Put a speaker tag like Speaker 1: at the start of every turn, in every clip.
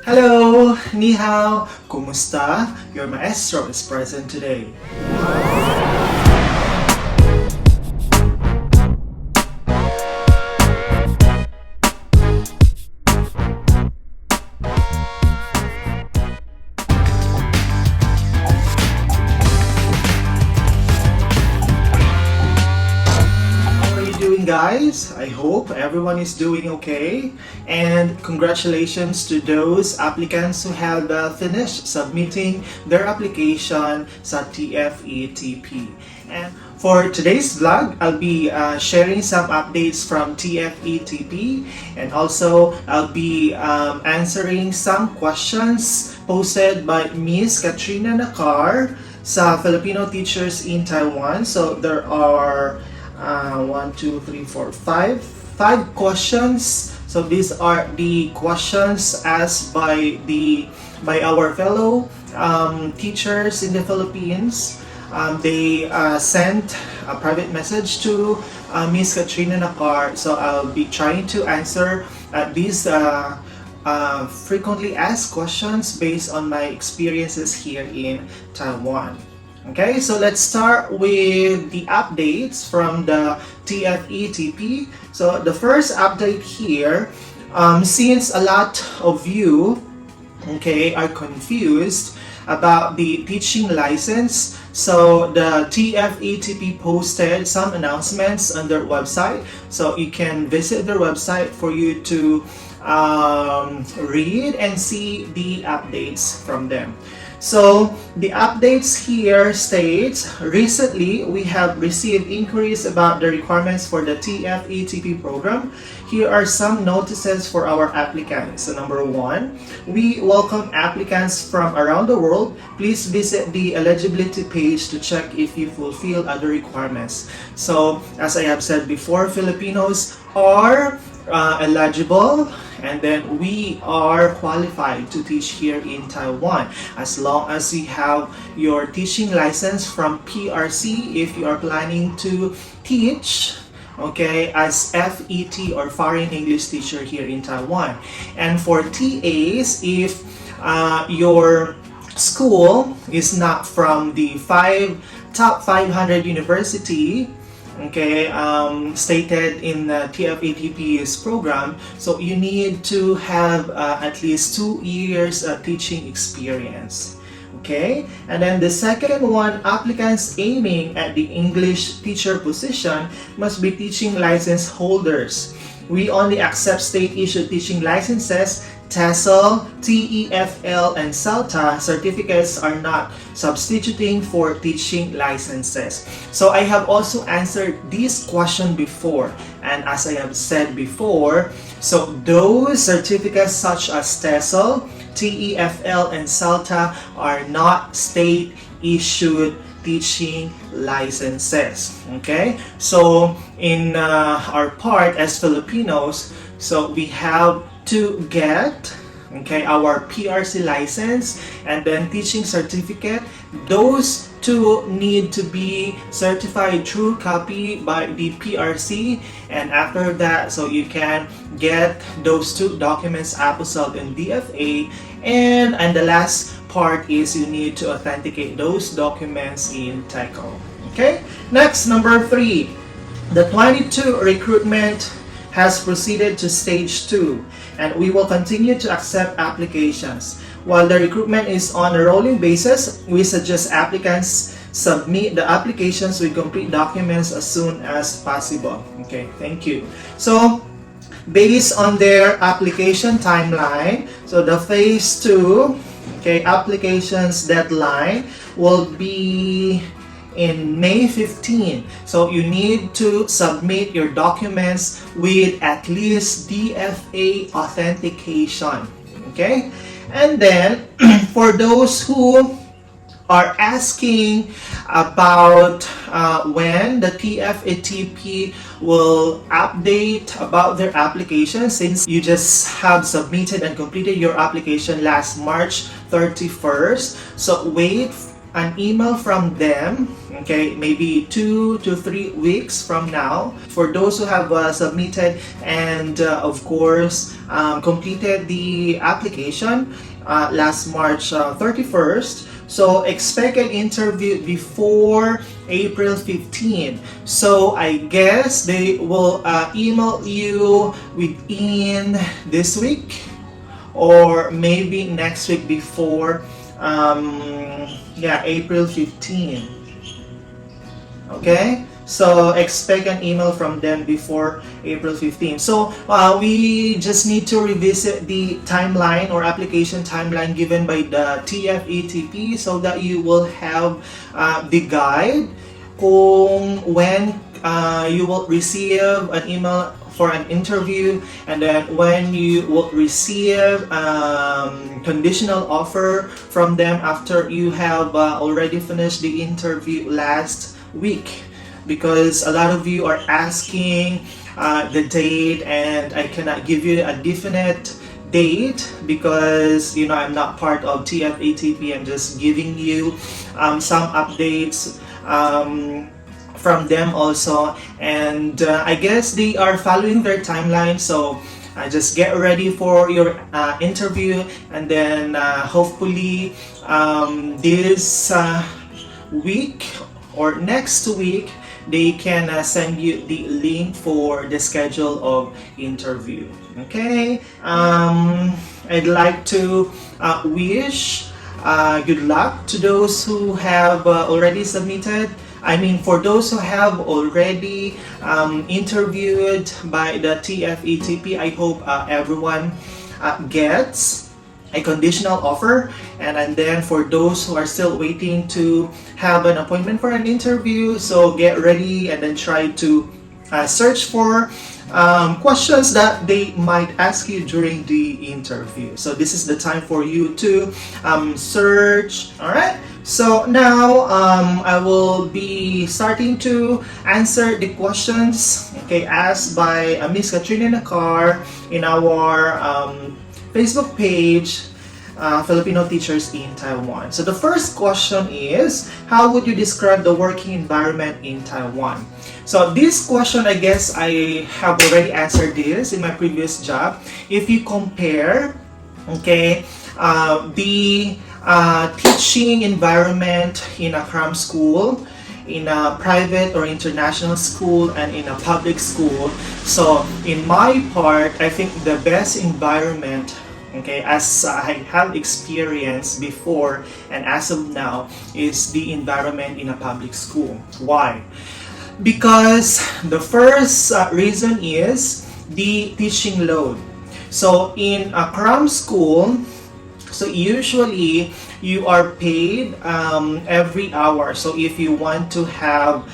Speaker 1: Hello! Ni hao! Kumusta? Your maestro is present today. Guys, I hope everyone is doing okay, and congratulations to those applicants who have finished submitting their application sa TFETP. And for today's vlog, I'll be sharing some updates from TFETP, and also I'll be answering some questions posted by Miss Katrina Nakar sa Filipino teachers in Taiwan. So there are 5 questions. So these are the questions asked by our fellow teachers in the Philippines. They sent a private message to Miss Katrina Nakar. So I'll be trying to answer these frequently asked questions based on my experiences here in Taiwan. Okay, so let's start with the updates from the TFETP. So the first update here, since a lot of you, are confused about the teaching license, so the TFETP posted some announcements on their website. So you can visit their website for you to read and see the updates from them. So the updates here states, recently we have received inquiries about the requirements for the TFETP program. Here are some notices for our applicants. So number 1, we welcome applicants from around the world. Please visit the eligibility page to check if you fulfill other requirements. So as I have said before, Filipinos are eligible, and then we are qualified to teach here in Taiwan as long as you have your teaching license from PRC if you are planning to teach as FET or Foreign English Teacher here in Taiwan. And for TAs, if your school is not from the top 500 university stated in the TFETP's program, so you need to have at least 2 years teaching experience. And then the second one, applicants aiming at the English teacher position must be teaching license holders. We only accept state-issued teaching licenses. TESOL, TEFL, and CELTA certificates are not substituting for teaching licenses. So I have also answered this question before, and as I have said before, so those certificates such as TESOL, TEFL, and CELTA are not state-issued teaching licenses. So in our part as Filipinos, so we have to get our PRC license and then teaching certificate. Those two need to be certified true copy by the PRC, and after that, so you can get those 2 documents apostilled in DFA, and the last part is you need to authenticate those documents in TECO. Next, number 3, the 22 recruitment has proceeded to stage 2, and we will continue to accept applications. While the recruitment is on a rolling basis, we suggest applicants submit the applications with complete documents as soon as possible. Thank you. So based on their application timeline, so the phase 2 applications deadline will be in May 15. So you need to submit your documents with at least DFA authentication. And then for those who are asking about when the TFETP will update about their application, since you just have submitted and completed your application last March 31st, so wait an email from them, okay, maybe 2 to 3 weeks from now, for those who have submitted and of course completed the application last March 31st. So expect an interview before April 15. So I guess they will email you within this week or maybe next week before April 15. Okay, so expect an email from them before April 15. So we just need to revisit the timeline or application timeline given by the TFETP so that you will have the guide kung when you will receive an email for an interview, and then when you will receive conditional offer from them after you have already finished the interview last week, because a lot of you are asking the date, and I cannot give you a definite date because I'm not part of TFETP. I'm just giving you some updates from them also, and I guess they are following their timeline, so just get ready for your interview, and then hopefully this week or next week they can send you the link for the schedule of interview. Okay, I'd like to wish good luck to those who have already submitted. I mean, for those who have already interviewed by the TFETP, I hope everyone gets a conditional offer. And then for those who are still waiting to have an appointment for an interview, so get ready and then try to search for questions that they might ask you during the interview. So this is the time for you to search. All right. So now I will be starting to answer the questions, okay, asked by Miss Katrina Nakar in our Facebook page, Filipino Teachers in Taiwan. So the first question is, how would you describe the working environment in Taiwan? So this question, I guess I have already answered this in my previous job. If you compare, okay, the teaching environment in a cram school, in a private or international school, and in a public school. So in my part, I think the best environment, okay, as I have experienced before and as of now, is the environment in a public school. Why? Because the first reason is the teaching load. So in a cram school, so usually you are paid every hour. So if you want to have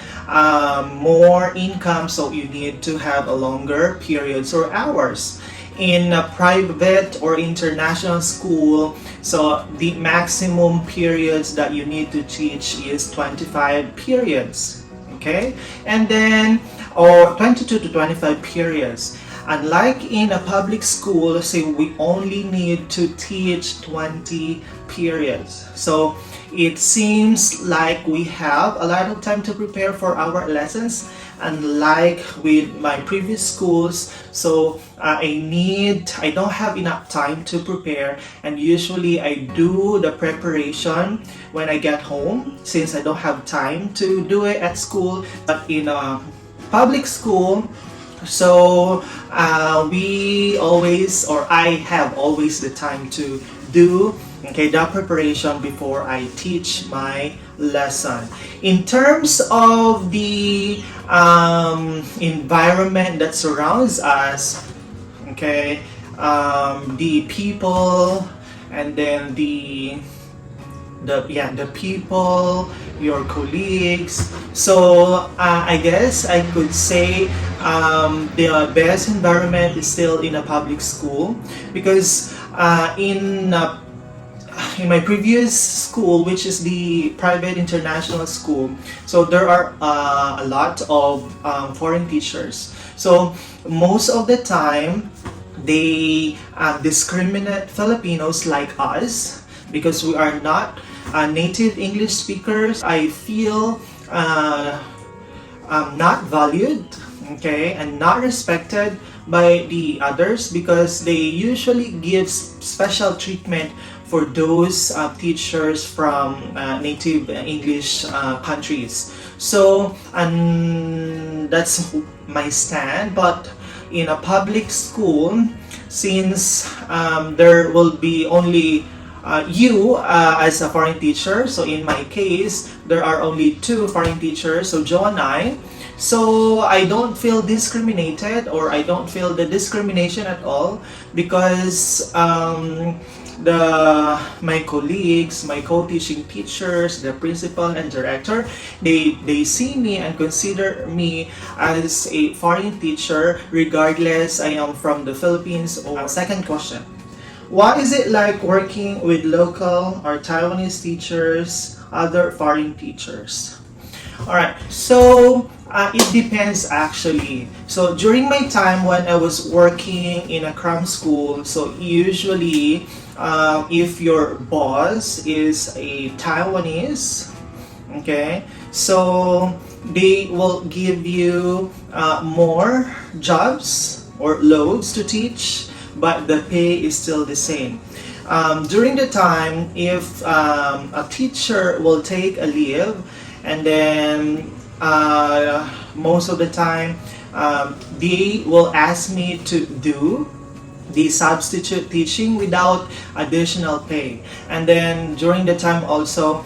Speaker 1: more income, so you need to have a longer periods or hours. In a private or international school, so the maximum periods that you need to teach is 25 periods, okay? And then, or 22 to 25 periods. Unlike in a public school, say we only need to teach 20 periods. So it seems like we have a lot of time to prepare for our lessons, unlike with my previous schools. So I don't have enough time to prepare, and usually I do the preparation when I get home since I don't have time to do it at school. But in a public school, so we always, or I have always the time to do, okay, the preparation before I teach my lesson. In terms of the environment that surrounds us, okay, the people, and then the people, your colleagues. So I guess I could say the best environment is still in a public school, because in my previous school, which is the private international school, so there are a lot of foreign teachers. So most of the time they discriminate Filipinos like us, because we are not native English speakers, I feel not valued, okay, and not respected by the others, because they usually give special treatment for those teachers from native English countries. So, and that's my stand. But in a public school, since there will be only you as a foreign teacher, so in my case, there are only 2 foreign teachers, so Joe and I. So I don't feel discriminated, or I don't feel the discrimination at all, because my colleagues, my co-teaching teachers, the principal and director, they see me and consider me as a foreign teacher regardless I am from the Philippines or. Second question. What is it like working with local or Taiwanese teachers, other foreign teachers? Alright, so it depends actually. So during my time when I was working in a cram school, so usually if your boss is a Taiwanese, okay, so they will give you more jobs or loads to teach, but the pay is still the same. During the time, if a teacher will take a leave, and then most of the time they will ask me to do the substitute teaching without additional pay. And then during the time also,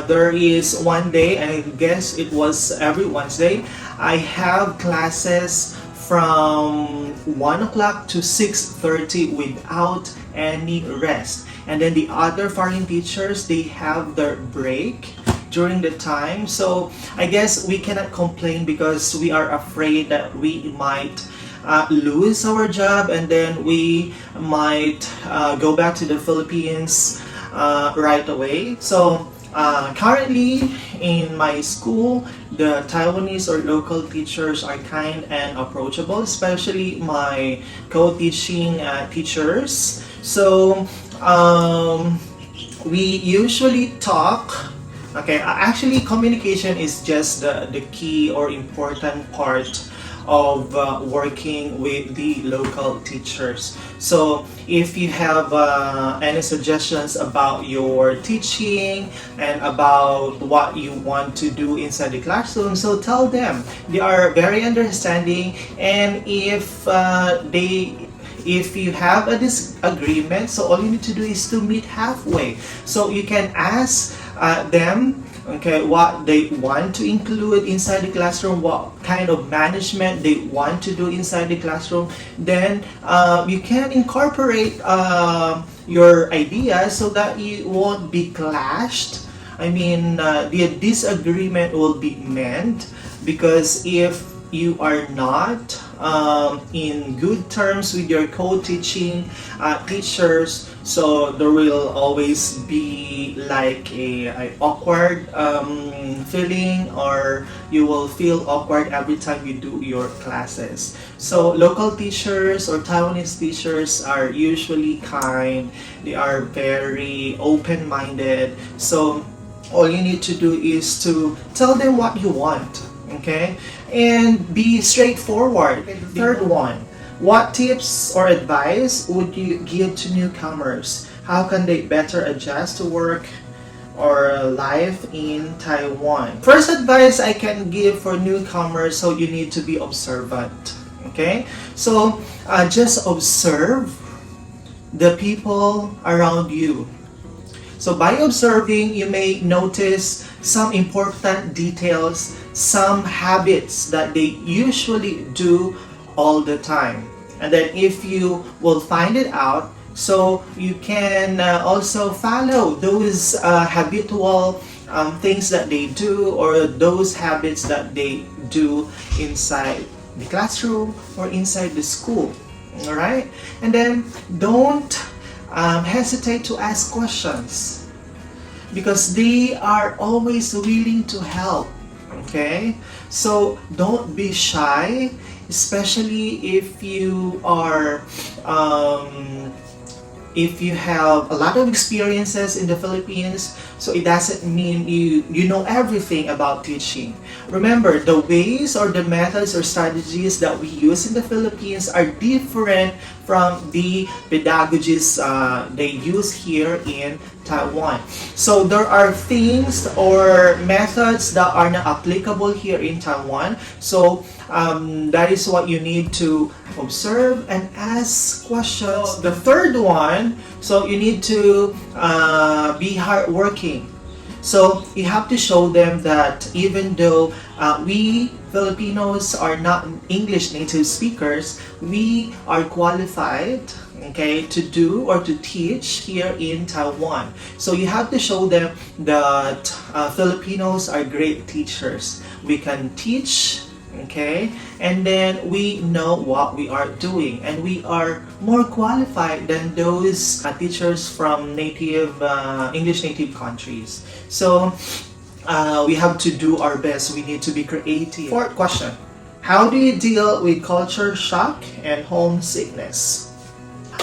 Speaker 1: there is one day, and I guess it was every Wednesday, I have classes from 1 o'clock to 6:30 without any rest. And then the other foreign teachers, they have their break during the time. So I guess we cannot complain, because we are afraid that we might lose our job, and then we might go back to the Philippines right away. So currently in my school, the Taiwanese or local teachers are kind and approachable, especially my co-teaching teachers. So we usually talk. Okay, actually communication is just the key or important part of working with the local teachers. So if you have any suggestions about your teaching and about what you want to do inside the classroom, so tell them. They are very understanding, and if you have a disagreement, so all you need to do is to meet halfway. So you can ask them, okay, what they want to include inside the classroom, what kind of management they want to do inside the classroom. Then you can incorporate your ideas so that you won't be clashed. I mean, the disagreement will be meant, because if you are not in good terms with your co-teaching teachers, so there will always be like a awkward feeling, or you will feel awkward every time you do your classes. So local teachers or Taiwanese teachers are usually kind, they are very open-minded. So all you need to do is to tell them what you want, okay, and be straightforward. The third one, what tips or advice would you give to newcomers? How can they better adjust to work or life in Taiwan? First advice I can give for newcomers, so you need to be observant, okay? So just observe the people around you. So by observing, you may notice some important details, some habits that they usually do all the time. And then if you will find it out, so you can also follow those habitual things that they do, or those habits that they do inside the classroom or inside the school. All right? And then don't hesitate to ask questions, because they are always willing to help. Okay, so don't be shy, especially if you are if you have a lot of experiences in the Philippines, so it doesn't mean you know everything about teaching. Remember, the ways or the methods or strategies that we use in the Philippines are different from the pedagogies they use here in Taiwan. So there are things or methods that are not applicable here in Taiwan. So that is what you need to observe and ask questions. The third one, so you need to be hardworking. So you have to show them that even though we Filipinos are not English native speakers, we are qualified, okay, to do or to teach here in Taiwan. So you have to show them that Filipinos are great teachers. We can teach, okay, and then we know what we are doing, and we are more qualified than those teachers from native English native countries. So we have to do our best. We need to be creative. Fourth question: how do you deal with culture shock and homesickness?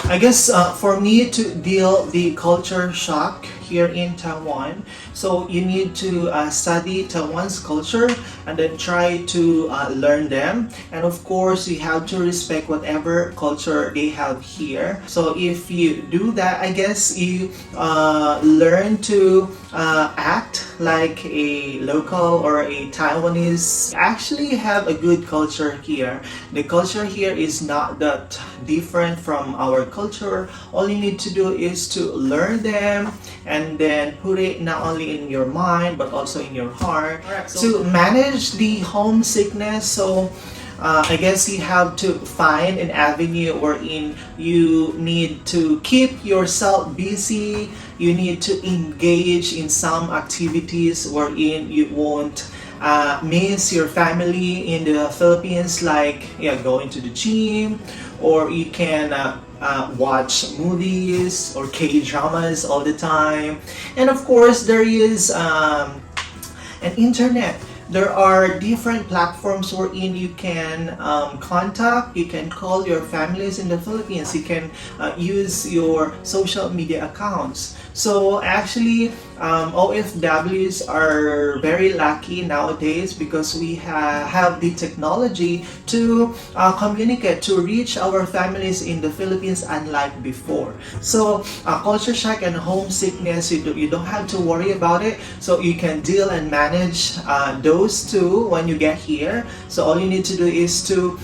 Speaker 1: I guess for me to deal the culture shock here in Taiwan, so you need to study Taiwan's culture and then try to learn them, and of course you have to respect whatever culture they have here. So if you do that, I guess you learn to act like a local or a Taiwanese. Actually have a good culture here. The culture here is not that different from our culture. All you need to do is to learn them and then put it not only in your mind but also in your heart. Right, so to manage the homesickness, so I guess you have to find an avenue wherein you need to keep yourself busy. You need to engage in some activities wherein you won't miss your family in the Philippines, like going to the gym, or you can watch movies or K-dramas all the time. And of course there is an internet. There are different platforms wherein you can contact, you can call your families in the Philippines, you can use your social media accounts. So actually, OFWs are very lucky nowadays because we have the technology to communicate, to reach our families in the Philippines unlike before. So culture shock and homesickness, you don't have to worry about it. So you can deal and manage those two when you get here. So all you need to do is to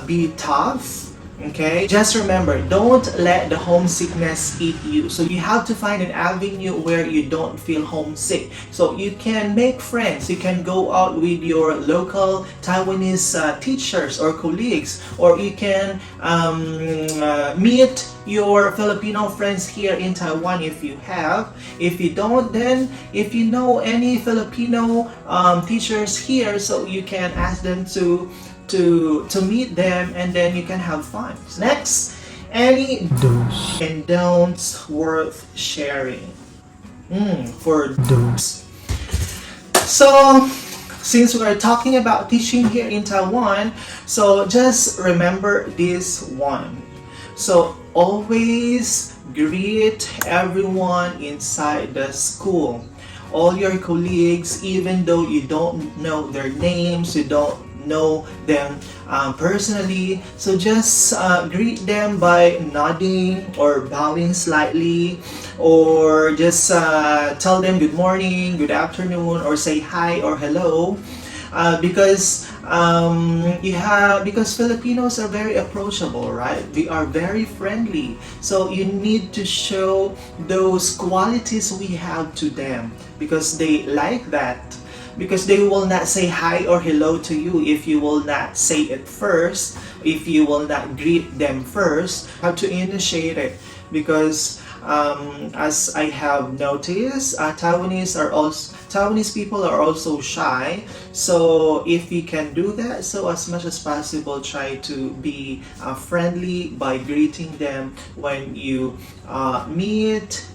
Speaker 1: be tough. Okay, just remember, don't let the homesickness eat you. So you have to find an avenue where you don't feel homesick. So you can make friends, you can go out with your local Taiwanese teachers or colleagues, or you can meet your Filipino friends here in Taiwan if you have. If you don't, then if you know any Filipino teachers here, so you can ask them to meet them, and then you can have fun. Next, any do's and don'ts worth sharing. For do's. So since we are talking about teaching here in Taiwan, so just remember this one. So always greet everyone inside the school. All your colleagues, even though you don't know their names, you don't know them personally, so just greet them by nodding or bowing slightly, or just tell them good morning, good afternoon, or say hi or hello, because Filipinos are very approachable, right? We are very friendly, so you need to show those qualities we have to them, because they like that. Because they will not say hi or hello to you if you will not say it first, if you will not greet them first. You have to initiate it, because as I have noticed, Taiwanese people are also shy. So if you can do that, so as much as possible, try to be friendly by greeting them when you meet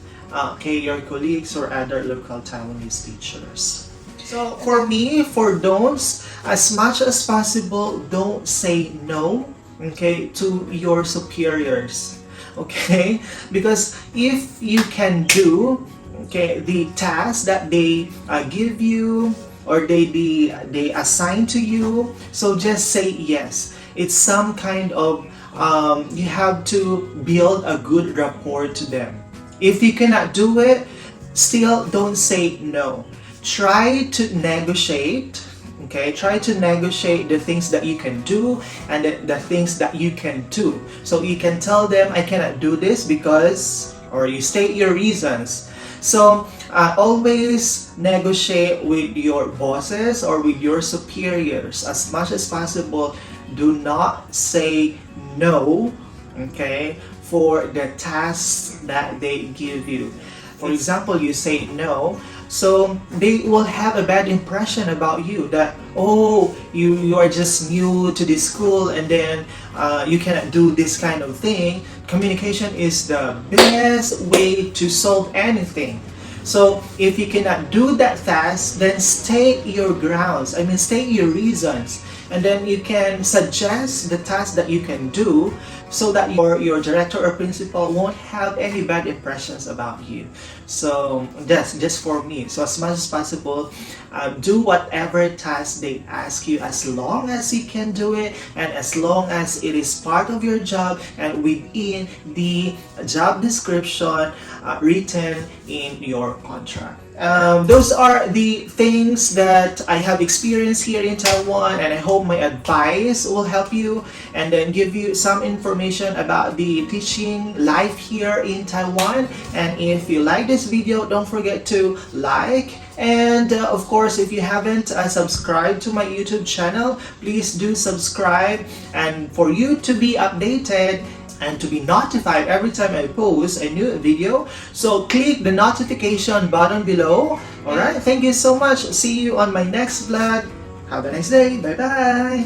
Speaker 1: your colleagues or other local Taiwanese teachers. So for me, for don'ts, as much as possible, don't say no, okay, to your superiors. okay? Because if you can do, okay, the task that they give you, or they assign to you, so just say yes. It's some kind of you have to build a good rapport to them. If you cannot do it, still don't say no. Try to negotiate. Okay, try to negotiate the things that you can do and the things that you can do. So you can tell them, I cannot do this because, or you state your reasons. So always negotiate with your bosses or with your superiors as much as possible. Do not say no, okay, for the tasks that they give you. For example, you say no, so they will have a bad impression about you that, oh, you are just new to this school and then you cannot do this kind of thing. Communication is the best way to solve anything. So if you cannot do that task, then state your grounds. I mean, state your reasons. And then you can suggest the task that you can do so that your director or principal won't have any bad impressions about you. So that's just for me. So as much as possible, do whatever task they ask you as long as you can do it and as long as it is part of your job and within the job description written in your contract. Those are the things that I have experienced here in Taiwan, and I hope my advice will help you and then give you some information about the teaching life here in Taiwan. And if you like this video, don't forget to like, and of course, if you haven't subscribed to my YouTube channel, please do subscribe. And for you to be updated and to be notified every time I post a new video, so click the notification button below. Alright, thank you so much. See you on my next vlog. Have a nice day. Bye bye.